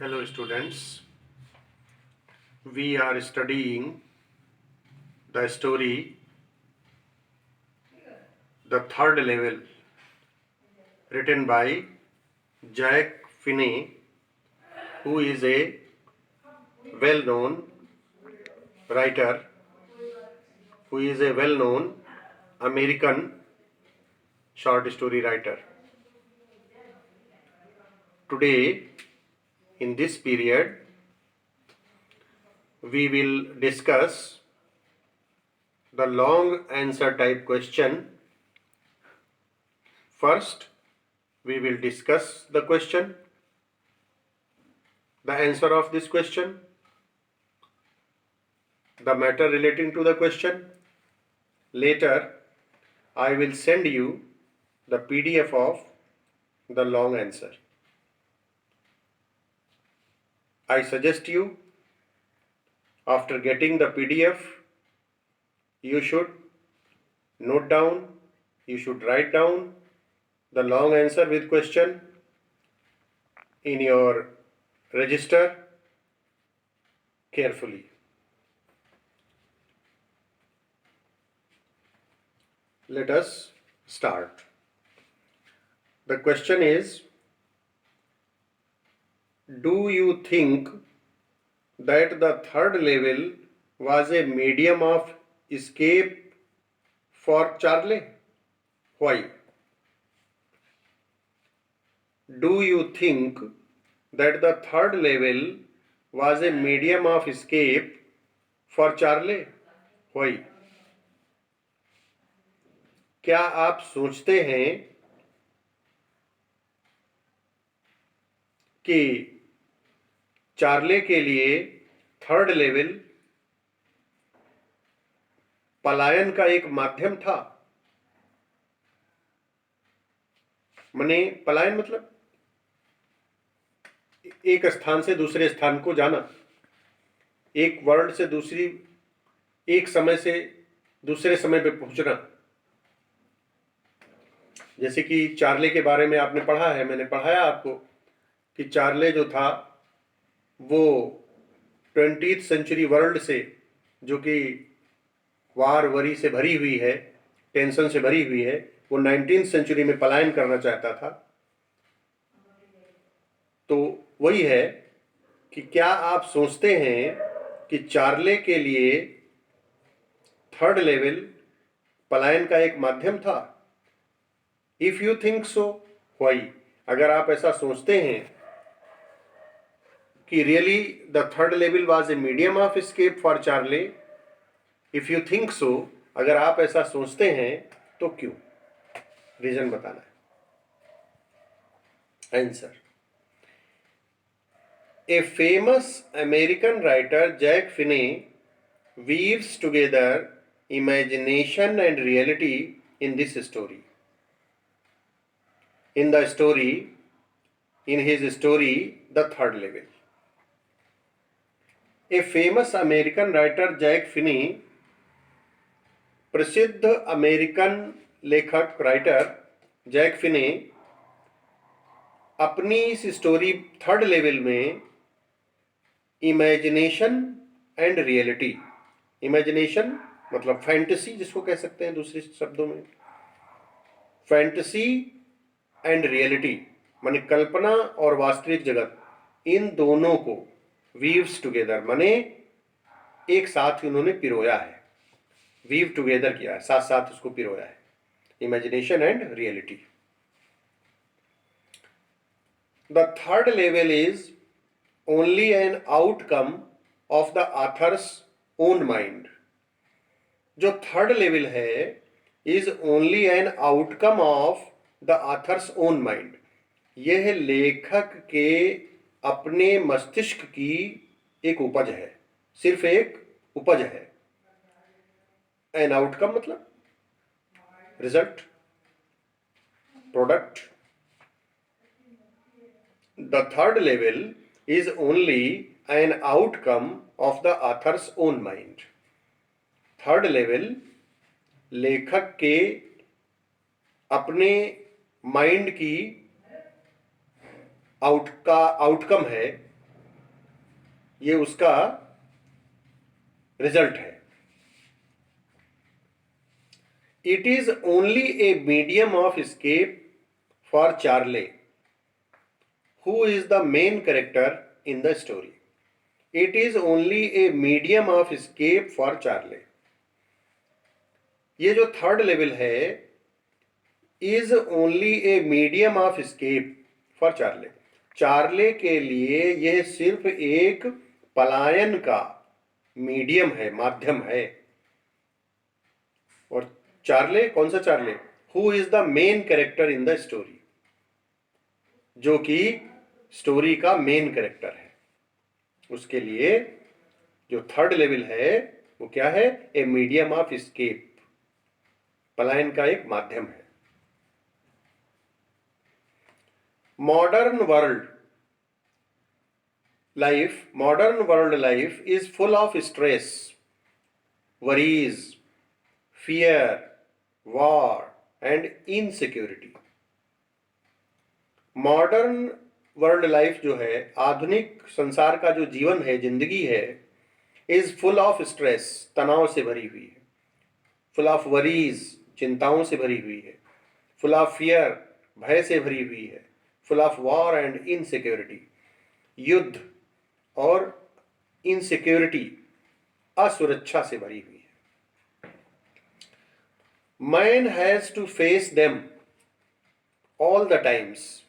Hello students, we are studying the story The Third Level written by Jack Finney, who is a well-known writer, who is a well-known American short story writer. Today, in this period, we will discuss the long answer type question. First, we will discuss the question, the answer of this question, the matter relating to the question. Later, I will send you the PDF of the long answer. I suggest you, after getting the PDF, you should note down, you should write down the long answer with question in your register carefully. Let us start. The question is, do you think that the third level was a medium of escape for Charlie? Why? Do you think that the third level was a medium of escape for Charlie? Why? क्या आप सोचते हैं कि Charlie के लिए third level पलायन का एक माध्यम था? माने पलायन मतलब एक स्थान से दूसरे स्थान को जाना, एक वर्ल्ड से दूसरी, एक समय से दूसरे समय पे पहुंचना। जैसे कि चार्ले के बारे में आपने पढ़ा है, मैंने पढ़ाया आपको कि चार्ले जो था वो 20th सेंचुरी वर्ल्ड से, जो कि वार वरी से भरी हुई है, टेंशन से भरी हुई है, वो 19th सेंचुरी में पलायन करना चाहता था। तो वही है कि क्या आप सोचते हैं कि चार्ले के लिए थर्ड लेवल पलायन का एक माध्यम था? If you think so, why? अगर आप ऐसा सोचते हैं कि really the third level was a medium of escape for Charlie, if you think so, अगर आप ऐसा सोचते हैं तो क्यों? रीजन बताना है। Answer: A famous American writer, Jack Finney, weaves together imagination and reality in this story. In his story, The Third Level. A famous American writer, Jack Finney, प्रसिद्ध अमेरिकन लेखक राइटर जैक फिनी, अपनी इस story third level में imagination and reality, imagination मतलब fantasy जिसको कह सकते हैं दूसरे शब्दों में, फैंटेसी एंड रियलिटी माने कल्पना और वास्तविक जगत, इन दोनों को वीव्स टुगेदर माने एक साथ उन्होंने पिरोया है, वीव टुगेदर किया है, साथ साथ उसको पिरोया है, imagination and reality. The third level is only an outcome of the author's own mind. जो थर्ड लेवल है is only an outcome of the author's own mind. यह लेखक के अपने मस्तिष्क की एक उपज है, सिर्फ एक उपज है। an outcome मतलब result, product. The third level is only an outcome of the author's own mind. Third level लेखक के अपने माइंड की आउटकम है, ये उसका रिजल्ट है। It is only a medium of escape for Charlie, who is the main character in the story. It is only a medium of escape for Charlie. ये जो थर्ड लेवल है, is only a medium of escape for Charlie. Charlie के लिए यह सिर्फ एक पलायन का मीडियम है, माध्यम है। और चार्ले, कौन सा Charlie? Who is the main character in the story, जो कि स्टोरी का मेन कैरेक्टर है। उसके लिए जो थर्ड लेवल है वो क्या है? ए मीडियम ऑफ एस्केप, पलायन का एक माध्यम है। Modern world life is full of stress, worries, fear, war and insecurity. Modern world life जो है, आधुनिक संसार का जो जीवन है, जिंदगी है, इज फुल ऑफ स्ट्रेस, तनाव से भरी हुई है। फुल ऑफ वरीज, चिंताओं से भरी हुई है। फुल ऑफ फियर, भय से भरी हुई है। Full of war and insecurity, युद्ध और इनसिक्योरिटी, असुरक्षा से भरी हुई है। Man has to face them all the times.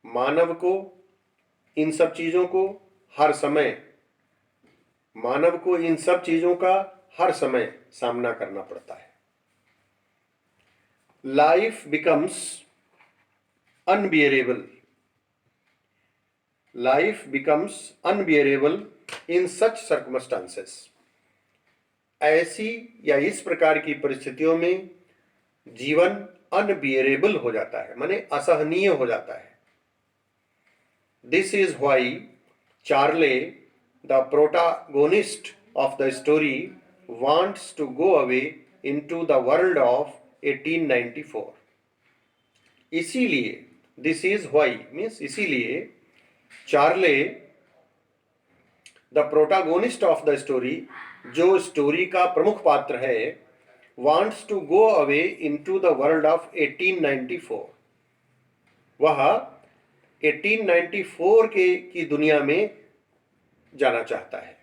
मानव को इन सब चीजों को हर समय, मानव को इन सब चीजों का हर समय सामना करना पड़ता है। Life becomes unbearable, life becomes unbearable in such circumstances. ऐसी या इस प्रकार की परिस्थितियों में जीवन अनबियरेबल हो जाता है, माने असहनीय हो जाता है। This is why Charlie, the protagonist of the story, wants to go away into the world of 1894. इसीलिए, this is why means इसीलिए, Charlie the protagonist of the story, जो स्टोरी का प्रमुख पात्र है, wants to go away into the world of 1894. वह 1894 की दुनिया में जाना चाहता है।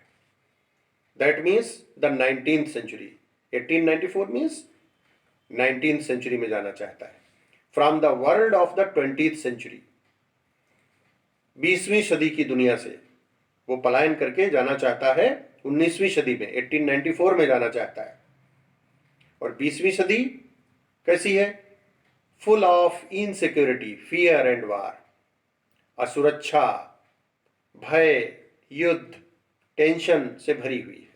That means the 19th century. 1894 means 19th century में जाना चाहता है। From the world of the 20th century, 20वीं सदी की दुनिया से वो पलायन करके जाना चाहता है 19वीं सदी में, 1894 में जाना चाहता है। और 20वीं सदी कैसी है? Full of insecurity, fear and वार, असुरक्षा, भय, युद्ध, टेंशन से भरी हुई है।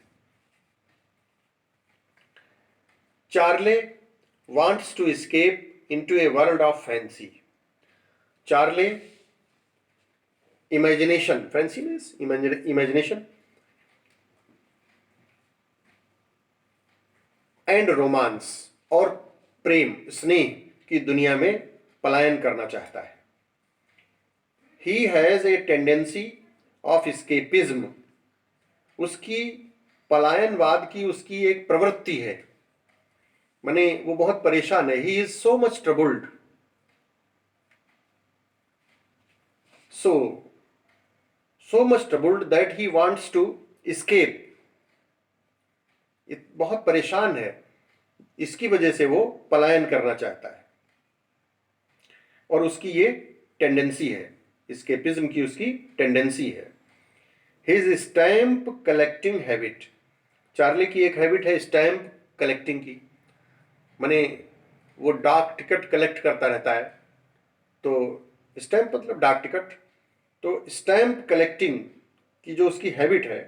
Charlie wants to escape into a world of fancy. Charlie imagination, fancy means imagination and romance और प्रेम, स्नेह की दुनिया में पलायन करना चाहता है। He has a tendency of escapism. उसकी पलायनवाद की उसकी एक प्रवृत्ति है, माने वो बहुत परेशान है। He is so much troubled, so much troubled that he wants to escape. बहुत परेशान है, इसकी वजह से वो पलायन करना चाहता है। और उसकी ये टेंडेंसी है, एस्केपिज्म की उसकी टेंडेंसी है। His stamp collecting habit, Charlie की एक हैबिट है स्टैम्प कलेक्टिंग की, माने वो डाक टिकट कलेक्ट करता रहता है। तो स्टैम्प मतलब डाक टिकट, तो स्टैम्प कलेक्टिंग की जो उसकी हैबिट है,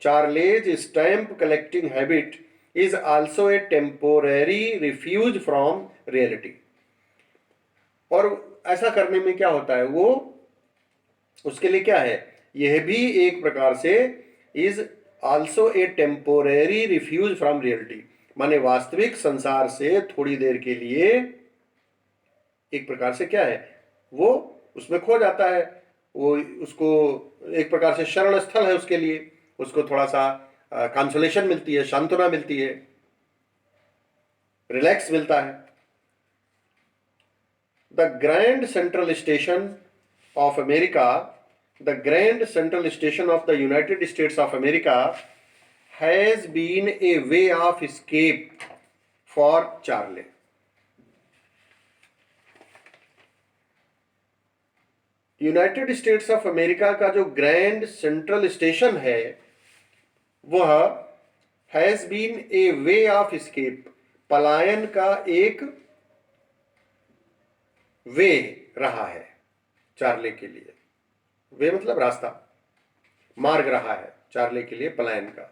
Charley's stamp collecting habit is also a temporary refuge from reality. और ऐसा करने में क्या होता है, वो उसके लिए क्या है, यह भी एक प्रकार से is also a temporary refuge from reality, माने वास्तविक संसार से थोड़ी देर के लिए एक प्रकार से क्या है, वो उसमें खो जाता है। वो उसको एक प्रकार से शरण स्थल है उसके लिए, उसको थोड़ा सा कंसोलेशन मिलती है, सांत्वना मिलती है, रिलैक्स मिलता है। The grand central station of America, the grand central station of the United States of America has been a way of escape for Charley. United States of America का जो ग्रैंड सेंट्रल स्टेशन है वह has been a way of escape, पलायन का एक वे रहा है Charlie के लिए। वे मतलब रास्ता, मार्ग रहा है चार्ले के लिए पलायन का।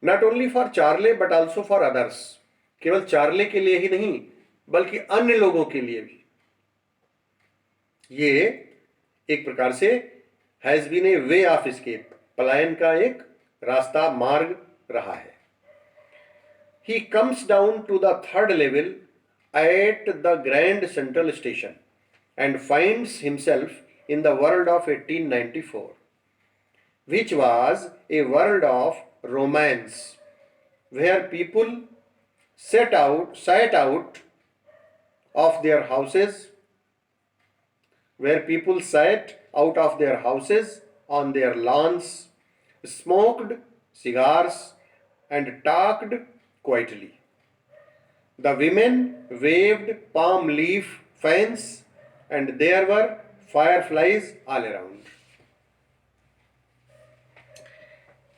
Not only for Charlie but also for others, केवल चार्ले के लिए ही नहीं बल्कि अन्य लोगों के लिए भी ये एक प्रकार से has been a way of escape, पलायन का एक रास्ता, मार्ग रहा है। He comes down to the third level at the Grand Central Station and finds himself in the world of 1894, which was a world of romance, where people sat out of their houses, on their lawns, smoked cigars and talked quietly. The women waved palm leaf fans and there were fireflies all around.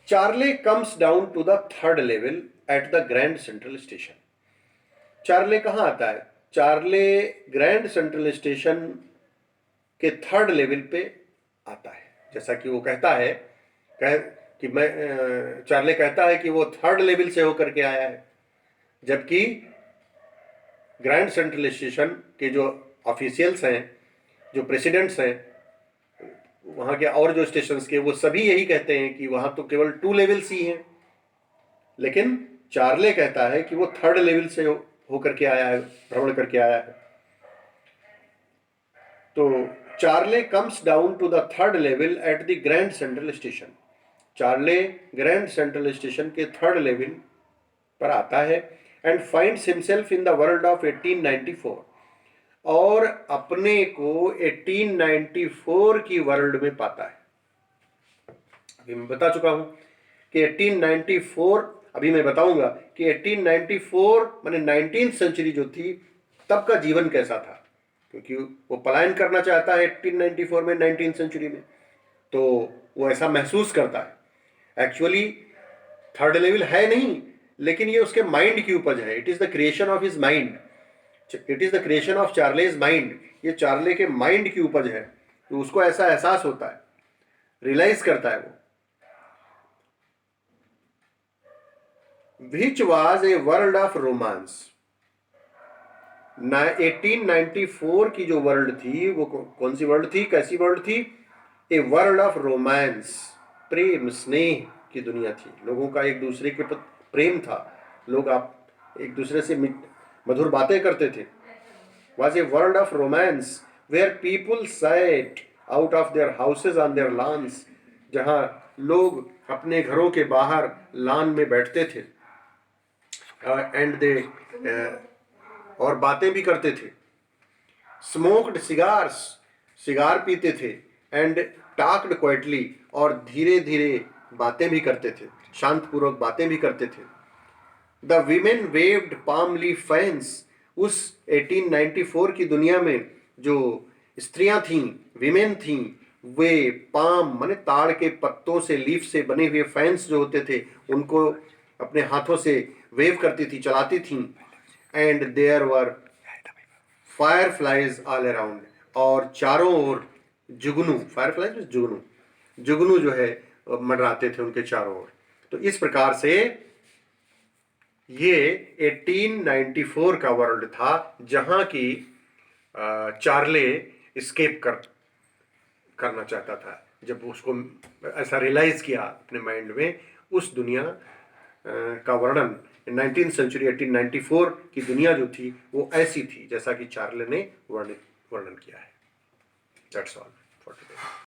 Charlie comes down to the third level at the Grand Central Station. Charlie कहाँ आता है? Charlie grand central station के third level पे आता है। जैसा कि वो कहता है चार्ले कहता है कि वो थर्ड लेवल से होकर के आया है, जबकि ग्रैंड सेंट्रल स्टेशन के जो ऑफिशियल्स हैं, जो प्रेसिडेंट्स हैं वहाँ के और जो स्टेशंस के, वो सभी यही कहते हैं कि वहाँ तो केवल 2 लेवल्स ही हैं, लेकिन चार्ले कहता है कि वो थर्ड लेवल से होकर के आया है, भ्रमण करके आया है। तो Charley comes down to the third level at the grand central station. Charley grand central station के थर्ड लेवल पर आता है and finds himself in the world of 1894, और अपने को 1894 की वर्ल्ड में पाता है। अभी मैं बता चुका हूं कि 1894, अभी मैं बताऊंगा कि 1894 माने 19th सेंचुरी जो थी तब का जीवन कैसा था, क्योंकि वो पलायन करना चाहता है 1894 में 19th सेंचुरी में, तो वो ऐसा महसूस करता है। एक्चुअली थर्ड लेवल है नहीं, लेकिन ये उसके माइंड की उपज है। It is the creation of his mind, it is the creation of Charley's mind. ये चार्ले के माइंड की उपज है, तो उसको ऐसा एहसास होता है, रियलाइज करता है वो। Which was a world of romance. 1894 की जो वर्ल्ड थी वो कौन सी वर्ल्ड थी, कैसी वर्ल्ड थी? ए वर्ल्ड ऑफ रोमांस, प्रेम स्नेह की दुनिया थी। लोगों का एक दूसरे के प्रति प्रेम था, लोग आप एक दूसरे से मधुर बातें करते थे। Was a world of romance where people sat out of their houses on their lawns, जहाँ लोग अपने घरों के बाहर लॉन में बैठते थे एंड दे और बातें भी करते थे। स्मोक्ड सिगार्स, सिगार पीते थे, एंड टॉक्ड क्वाइटली, और धीरे धीरे बातें भी करते थे, शांतपूर्वक बातें भी करते थे। The women waived palm leaf fans, उस 1894 की दुनिया में जो स्त्रियां थीं, विमेन थीं, वे पाम माने ताड़ के पत्तों से, लीफ से बने हुए फैंस जो होते थे उनको अपने हाथों से वेव करती थी, चलाती थीं। And there were fireflies all around, और चारों ओर जुगनू, फायर फ्लाइज जुगनू, जुगनू जो है मंडराते थे उनके चारों ओर। तो इस प्रकार से ये 1894 का वर्ल्ड था जहां की चार्ले स्केप करना चाहता था। जब उसको ऐसा रियलाइज किया अपने माइंड में, उस दुनिया का वर्णन 19th सेंचुरी 1894 की दुनिया जो थी वो ऐसी थी जैसा कि चार्ले ने वर्णन किया है। That's all for today.